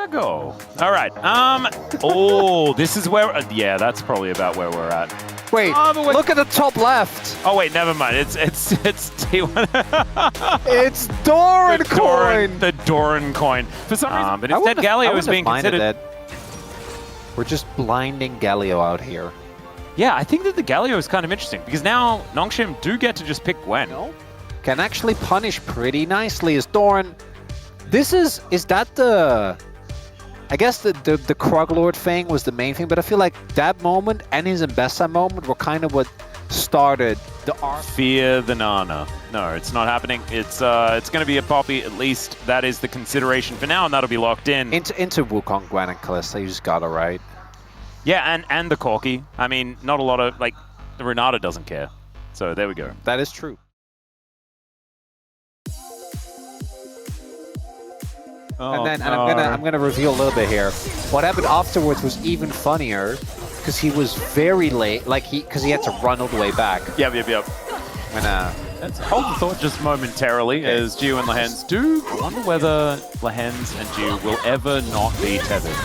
go. All right. Oh, this is where. Yeah, that's probably about where we're at. Wait, look at the top left. Oh wait, never mind. It's T1. It's Doran coin. The Doran coin. For some reason, but instead Galio is being considered. That. We're just blinding Galio out here. Yeah, I think that the Galio is kind of interesting because now Nongshim do get to just pick Gwen. No. Can actually punish pretty nicely as Doran. Is that the... I guess the Kruglord thing was the main thing, but I feel like that moment and his Mbessa moment were kind of what started the arc. Fear the Nana. No, it's not happening. It's going to be a Poppy. At least that is the consideration for now, and that'll be locked in. Into Wukong, Gwen, and Kalista, you just got it right. Yeah, and the Corki. I mean, not a lot of, like, the Renata doesn't care. So there we go. That is true. Oh, and then I'm gonna reveal a little bit here. What happened afterwards was even funnier because he was very late, because he had to run all the way back. Yep. Let's hold the thought just momentarily as Jiu and Lehens do wonder whether Lehens and Jiu will ever not be tethered.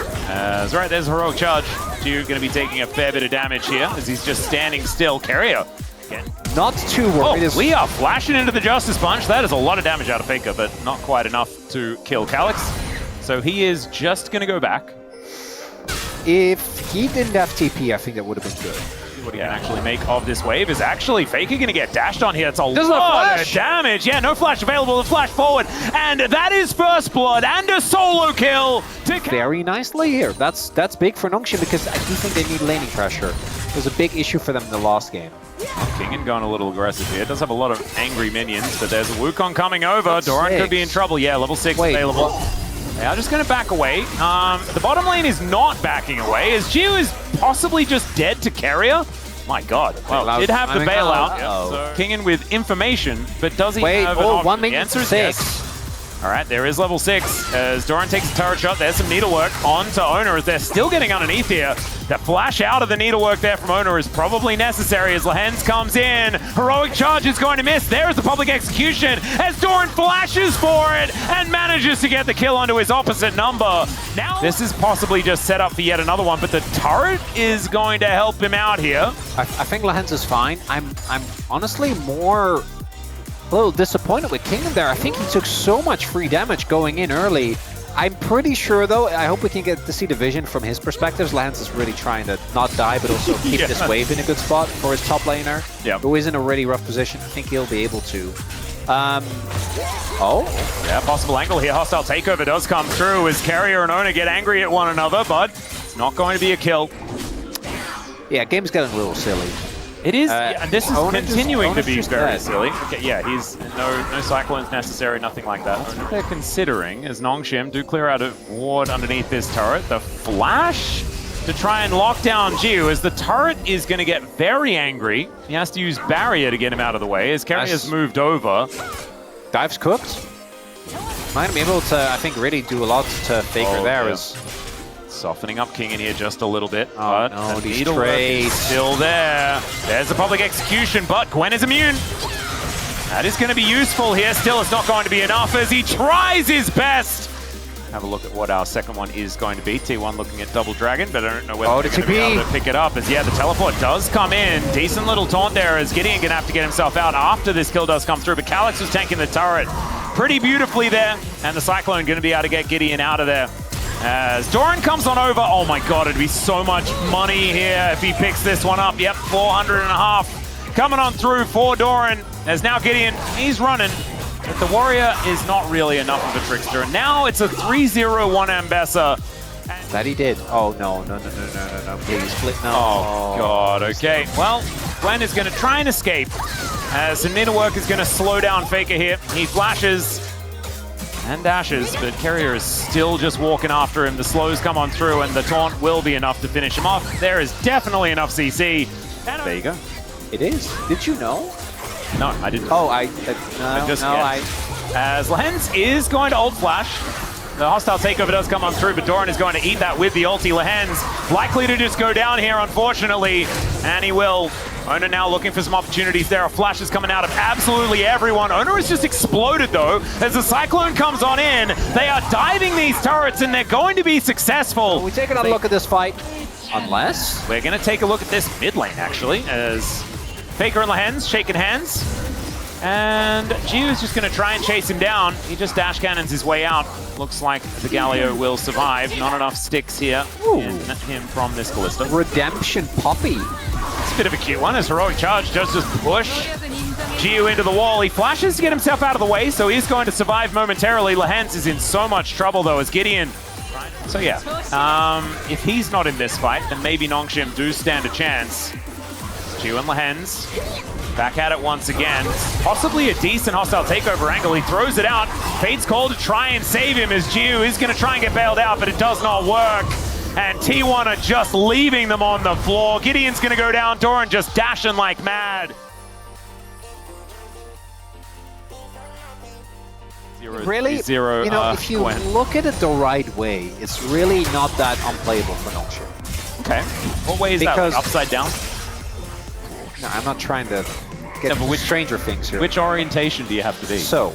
Right, there's a heroic charge. Jiu going to be taking a fair bit of damage here as he's just standing still. Keria again. Not too worried. Oh, we are flashing into the Justice Punch. That is a lot of damage out of Faker, but not quite enough to kill Calyx. So he is just going to go back. If he didn't have TP, I think that would have been good. What he can actually make of this wave is actually Faker going to get dashed on here. That's a lot of damage. Yeah, no flash available to flash forward. And that is first blood and a solo kill. Very nicely here. That's big for Nongshim because I do think they need laning pressure. It was a big issue for them in the last game. Kingen going a little aggressive here. Does have a lot of angry minions, but there's a Wukong coming over. Doran could be in trouble. Yeah, level 6 available. They are just going to back away. The bottom lane is not backing away, as Jiu is possibly just dead to Keria. My God. Well, did have the bailout. So Kingen with information, but does he have an option? 1 minute the answer is 6. yes. All right, there is level 6 as Doran takes a turret shot. There's some needlework onto Owner as they're still getting underneath here. The flash out of the needlework there from Owner is probably necessary as Lehens comes in. Heroic charge is going to miss. There is the public execution as Doran flashes for it and manages to get the kill onto his opposite number. Now this is possibly just set up for yet another one, but the turret is going to help him out here. I think Lehens is fine. I'm honestly a little disappointed with Kingdom there. I think he took so much free damage going in early. I'm pretty sure, though, I hope we can get to see the vision from his perspective. Lance is really trying to not die, but also keep this wave in a good spot for his top laner, who is in a really rough position. I think he'll be able to. Yeah, possible angle here. Hostile takeover does come through as Carrier and Owner get angry at one another, but it's not going to be a kill. Yeah, game's getting a little silly. It is, and this is continuing to be very silly. Okay, yeah, he's no cyclones necessary, nothing like that. What they're considering is Nongshim do clear out a ward underneath this turret. The flash to try and lock down Jiu as the turret is going to get very angry. He has to use barrier to get him out of the way as Carry has moved over. Dive's cooked. Might be able to, I think, really do a lot to Faker there. Is softening up King in here just a little bit, but the needle is still there. There's a public execution, but Gwen is immune. That is going to be useful here. Still, it's not going to be enough as he tries his best. Have a look at what our second one is going to be. T1 looking at Double Dragon, but I don't know whether they're going to be able to pick it up. As the teleport does come in. Decent little taunt there as Gideon going to have to get himself out after this kill does come through. But Calyx was tanking the turret pretty beautifully there, and the Cyclone going to be able to get Gideon out of there. As Doran comes on over, oh my God, it'd be so much money here if he picks this one up. Yep, 400.5 coming on through for Doran. As now Gideon, he's running, but the Warrior is not really enough of a trickster. And now it's a 3-0-1 Ambessa. That he did. Oh, no, please, split, no. Oh, God, okay. Well, Gwen is going to try and escape, as the needlework is going to slow down Faker here. He flashes and dashes, but Carrier is still just walking after him. The slows come on through, and the taunt will be enough to finish him off. There is definitely enough CC. There you go. It is. Did you know? No, I didn't. Oh, As Lehens is going to ult flash. The hostile takeover does come on through, but Doran is going to eat that with the ulti. Lehens likely to just go down here, unfortunately, and he will. Owner now looking for some opportunities. There are flashes coming out of absolutely everyone. Owner has just exploded though. As the Cyclone comes on in, they are diving these turrets and they're going to be successful. We take another look at this fight. Unless... We're going to take a look at this mid lane actually, as Faker and Lehens shaking hands. And Jiu is just going to try and chase him down. He just dash cannons his way out. Looks like the Galio will survive. Not enough sticks here in him from this Ballista. Redemption Poppy. It's a bit of a cute one as Heroic Charge does just push Jiu into the wall. He flashes to get himself out of the way, so he's going to survive momentarily. Lehens is in so much trouble though as Gideon. So yeah, if he's not in this fight, then maybe Nongshim do stand a chance. Jiu and Lehens back at it once again. Possibly a decent hostile takeover angle. He throws it out. Fate's call to try and save him as Jiu is going to try and get bailed out, but it does not work. And T1 are just leaving them on the floor. Gideon's going to go down. Doran just dashing like mad. Really? You know, if you look at it the right way, it's really not that unplayable for Nongshim. Okay. What way is that? Like upside down? No, I'm not trying to get Stranger Things here. Which orientation do you have to be? So,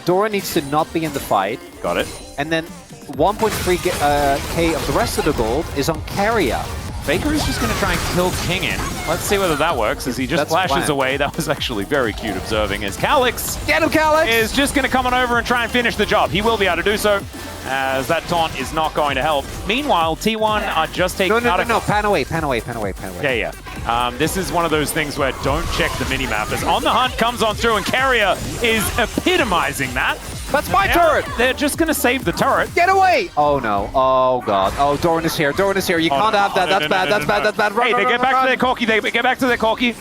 Doran needs to not be in the fight. Got it. And then 1.3k of the rest of the gold is on Keria. Faker is just going to try and kill Kingin. Let's see whether that works as he just flashes away. That was actually very cute observing as Calyx Get him, Calyx! Is just going to come on over and try and finish the job. He will be able to do so as that taunt is not going to help. Meanwhile, T1 are just taking No, pan away. Yeah. This is one of those things where don't check the minimap. As On the Hunt comes on through and Keria is epitomizing that. That's my turret! They're just going to save the turret. Get away! Oh no. Oh god. Oh, Doran is here. Doran is here. You can't have that. That's bad. Hey, they get back to their corky. They get back to their corky.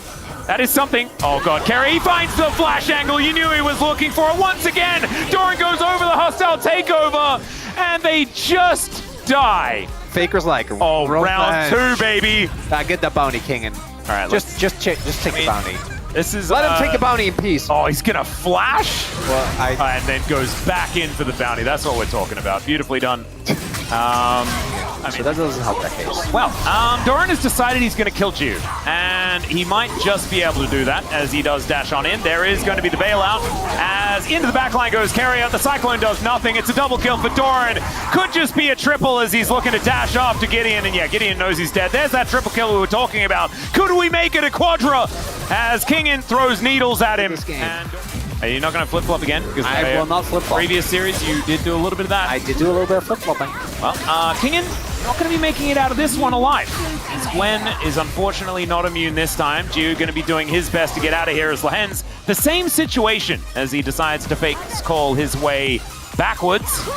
That is something. Oh god, Keria, he finds the flash angle you knew he was looking for. Once again, Doran goes over the hostile takeover, and they just die. Faker's like, oh, round 2, baby. Get the bounty, Kingin. All right, just take the bounty. This is let him take the bounty in peace. Oh, he's gonna flash, well, and then goes back in for the bounty. That's what we're talking about. Beautifully done. I mean, so that doesn't help that case. Well, Doran has decided he's going to kill Jiu, and he might just be able to do that as he does dash on in. There is going to be the bailout as into the backline goes Keria. The Cyclone does nothing. It's a double kill for Doran. Could just be a triple as he's looking to dash off to Gideon, and yeah, Gideon knows he's dead. There's that triple kill we were talking about. Could we make it a quadra as Kingin throws needles at him? And are you not going to flip-flop again? Because I will not flip-flop. Previous series, you did do a little bit of that. I did do a little bit of flip-flopping. Well, Kingin not going to be making it out of this one alive. As Gwen is unfortunately not immune this time. Jiu going to be doing his best to get out of here as Lehens. The same situation as he decides to fake call his way backwards.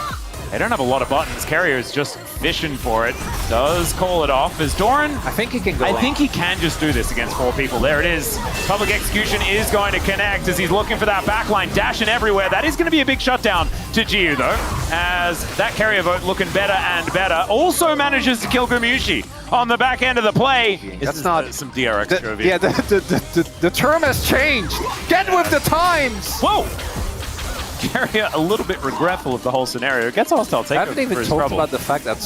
They don't have a lot of buttons. Keria is just fishing for it. Does call it off as Doran. I think he can go think he can just do this against 4 people. There it is. Public Execution is going to connect as he's looking for that backline, dashing everywhere. That is going to be a big shutdown to Jiu, though, as that Keria vote looking better and better. Also manages to kill Gumayushi on the back end of the play. That's not some DRX trivia. Yeah, the term has changed. Get with the times. Whoa. Keria a little bit regretful of the whole scenario. It gets hostile takeover. I haven't even talked about the fact that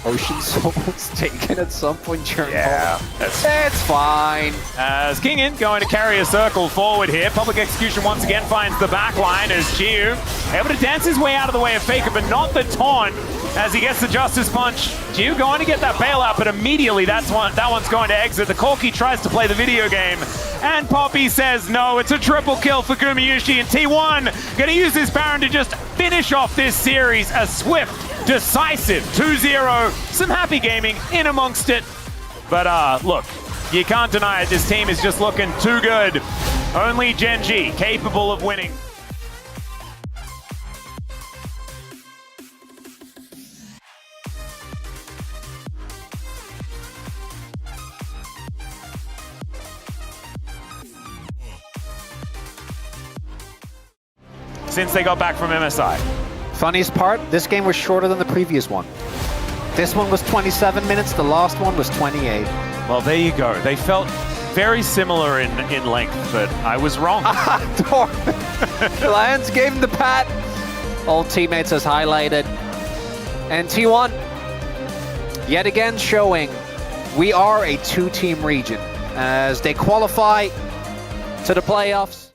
Ocean Soul was taken at some point during it's fine. As Kingin going to carry a circle forward here. Public Execution once again finds the back line as Jiu able to dance his way out of the way of Faker, but not the taunt as he gets the Justice Punch. Jiu going to get that bailout, but immediately that one's going to exit. The Corki tries to play the video game, and Poppy says no. It's a triple kill for Gumayushi, and T1 going to use his Baron to just finish off this series. A swift, decisive 2-0. Some happy gaming in amongst it. But look, you can't deny it. This team is just looking too good. Only Genji capable of winning. Since they got back from MSI. Funniest part, this game was shorter than the previous one. This one was 27 minutes, the last one was 28. Well, there you go. They felt very similar in length, but I was wrong. Lions gave him the pat. All teammates as highlighted. And T1, yet again showing we are a 2-team region. as they qualify to the playoffs.